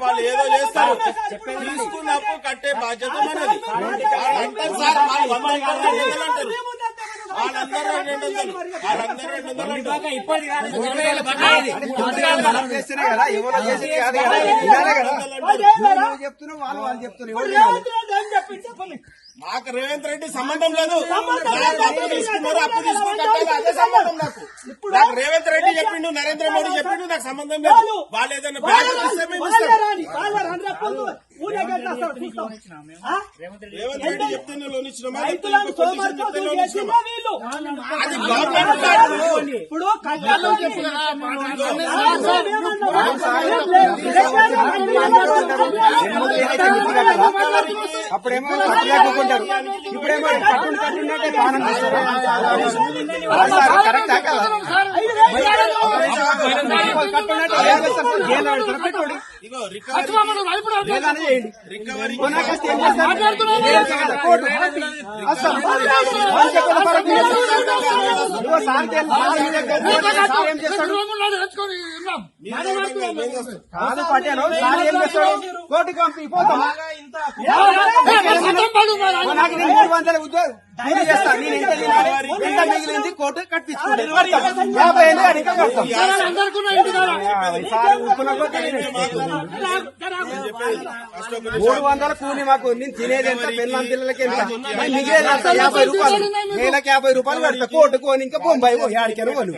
వాళ్ళు ఏదో చేస్తారు, తీసుకున్నప్పుడు కట్టే బాధ్యత మనది. అంటారు సార్ వాళ్ళు 100 అంటారు, వాళ్ళందరూ 200, వాళ్ళందరూ 200 ఇప్పటి చెప్తున్నావు వాళ్ళు చెప్తున్నారు. మాకు రేవంత్ రెడ్డి సంబంధం లేదు. అప్పు తీసుకున్నారు, అప్పు తీసుకుంటారు, అదే సంబంధం నాకు. నాకు రేవంత్ రెడ్డి చెప్పిండు, నరేంద్ర మోడీ చెప్పిండు, నాకు సంబంధం లేదు. వాళ్ళు ఏదైనా బ్యాంకు ఇస్తే మేము ఇస్తాం. రేవంత్ రెడ్డి చెప్తేనే లోన్ ఇచ్చినామా, అది గవర్నమెంట్ ఇప్పుడు అప్పుడేమో కట్టుకుంటారు, ఇప్పుడేమో కట్టుంటే పానం కరెక్ట్ కాదు పట్టాను సార్ ఏం చేస్తాడు, కోర్టుకి పంపిపోతాం. నాకు 300 ఉద్యోగం చేస్తాను, నేను ఎంత మిగిలింది కోర్టు కట్టించుకుంటే 50 అడిగా కడతాం. 300 కూలి మాకు, నేను తినేది ఎంత, పిల్లల పిల్లలకి ఎంత, మిగిలేదు 50 రూపాయలు, నెలకు 50 రూపాయలు కడతా. కోర్టుకు పోని ఇంకా బొంబాయి ఆడికాను పోను.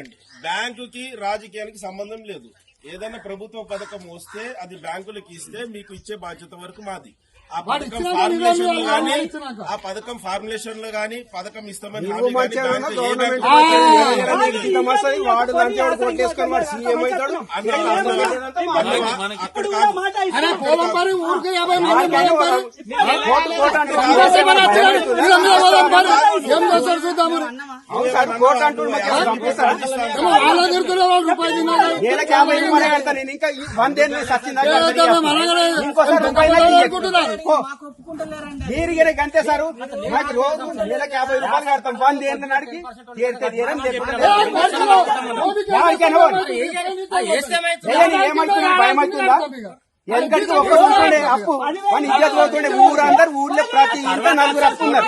బ్యాంకుకి రాజకీయానికి సంబంధం లేదు. ఏదైనా ప్రభుత్వ పథకం వస్తే అది బ్యాంకులకు ఇస్తే మీకు ఇచ్చే బాధ్యత వరకు మాది. ఆ పథకం ఫార్ములేషన్ లో గానీ, ఆ పథకం ఫార్ములేషన్ లో గానీ, పథకం ఇస్తామని వాడు కొట్టేసుకొని వాడు సీఎం అవుతాడు. అక్కడ కాదు. కోర్టు అంటూ నెలకు 50 రూపాయలు కడతాను నేను. ఇంకా 100 ఏళ్ళు సచ్చిందా మీరు అంతే సార్. నాకు రోజు నెలకు 50 రూపాయలు కడతాం. 100 ఏళ్ళ నాడికి ఏమవుతుంది, భయమవుతుందా? ఎందుకంటే ఒక్క చూస్తుండే అప్పు మన ఇజ్జత్ పోతుండే. ఊరందరూ ఊర్లో ప్రతి ఇంట్లో 4 అప్పు ఉన్నారు.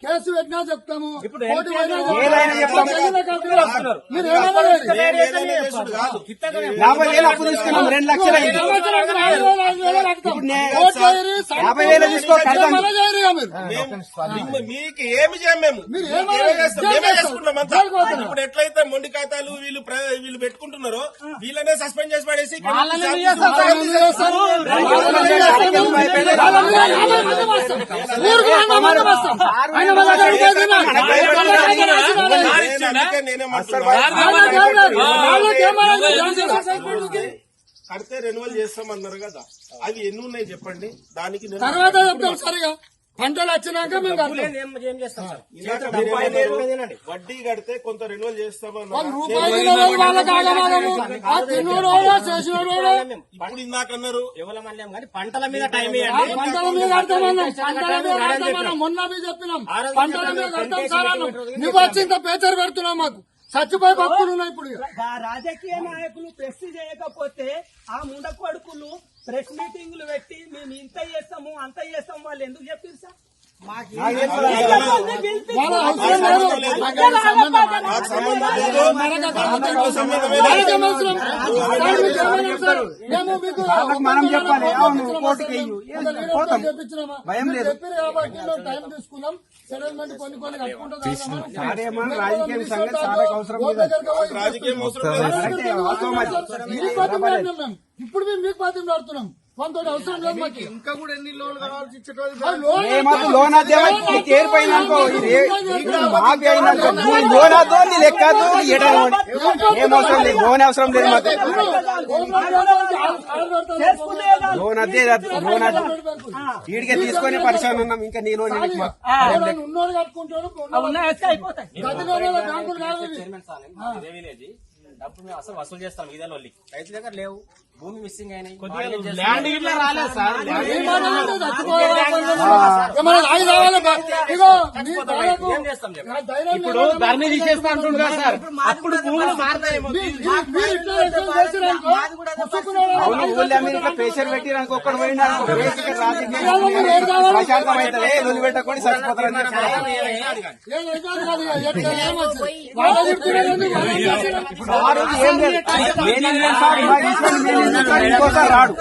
కేసు పెట్టినా చెప్తాము, ఏదైనా చెప్తాము. 50,000 అప్పు తీసుకున్నాం, 2 లక్షలు అయింది. ఇప్పుడు 50,000 తీసుకో. మీకు ఏమి చేయం, మేము మేమే చేసుకుంటాం అంతా. ఇప్పుడు ఎట్లయితే మొండి ఖాతాలు వీళ్ళు పెట్టుకుంటున్నారో వీళ్ళనే సస్పెండ్ చేసి పడేసి కడితే రెన్యువల్ చేస్తామన్నారు కదా, అవి ఎన్ని ఉన్నాయి చెప్పండి. దానికి తర్వాత చెప్తాం. సరిగా పంటలు వచ్చినాక వడ్డీ కడితే కొంత రెన్యువల్ చేస్తామన్నారు. ఇప్పుడు ఇందాకన్నారు పంటల మీద టైం మొన్న చెప్పినాం, పంటల మీద కడతాం సార్. నువ్వు వచ్చింత పేచర్ పెడుతున్నావు, మాకు చచ్చిపోయి భక్తులు ఉన్నాయి. ఇప్పుడు రాజకీయ నాయకులు ప్రెస్ చేయకపోతే ఆ ముండ కొడుకులు ప్రెస్ మీటింగులు పెట్టి మేము ఇంత చేస్తాము అంత చేస్తాము వాళ్ళు ఎందుకు చెప్పారు సార్? మనం చెప్పాలి, అవును కోర్టుకి భయం లేదు. టైం తీసుకున్నాం, సెటిల్మెంట్ కొన్ని కట్టుకుంటాం. రాజకీయ సంగతి చాలా అవసరం. ఇప్పుడు మేము మీకు బాధ్యత పడుతున్నాం. కొంత అవసరం లేదు మాకు. ఇంకా కూడా ఎన్ని లోన్లు కావాల్సి లోన్ చేరిపోయింది అనుకో, మాకు అయినాక లోన్ అదో నీ లెక్క ఏం అవసరం లేదు. లోన్ అవసరం లేదు మాకు. లోన్ అదే లోన్ వీడికే తీసుకొని పరిశ్రమ ఉన్నాం. ఇంకా నీ లోన్ ఉన్నోడు కట్టుకుంటాడు. డబ్బు మేము అసలు వసూలు చేస్తాం ఇదే లొల్లి. రైతు దగ్గర లేవు, భూమి మిస్సింగ్ అయినాయి. ల్యాండ్ ఇట్లా రాలేదు సార్. ఏం చేస్తాం చెప్పు? ఇప్పుడు ధరణి తీసేస్తా అంటుండు కదా సార్. అప్పుడు భూములు మారుతాయేమో. అవును, ఊళ్ళో మీరు ఇట్లా ప్రెషర్ పెట్టి నాకు ఒక్కడు పోయినా ప్రశాంతం అవుతుంది. లొల్లి పెట్టకుండా చచ్చిపోతారు. ఆ రోజు ఏం లేదు. నేను సార్ ఇంకోసారి రాడు.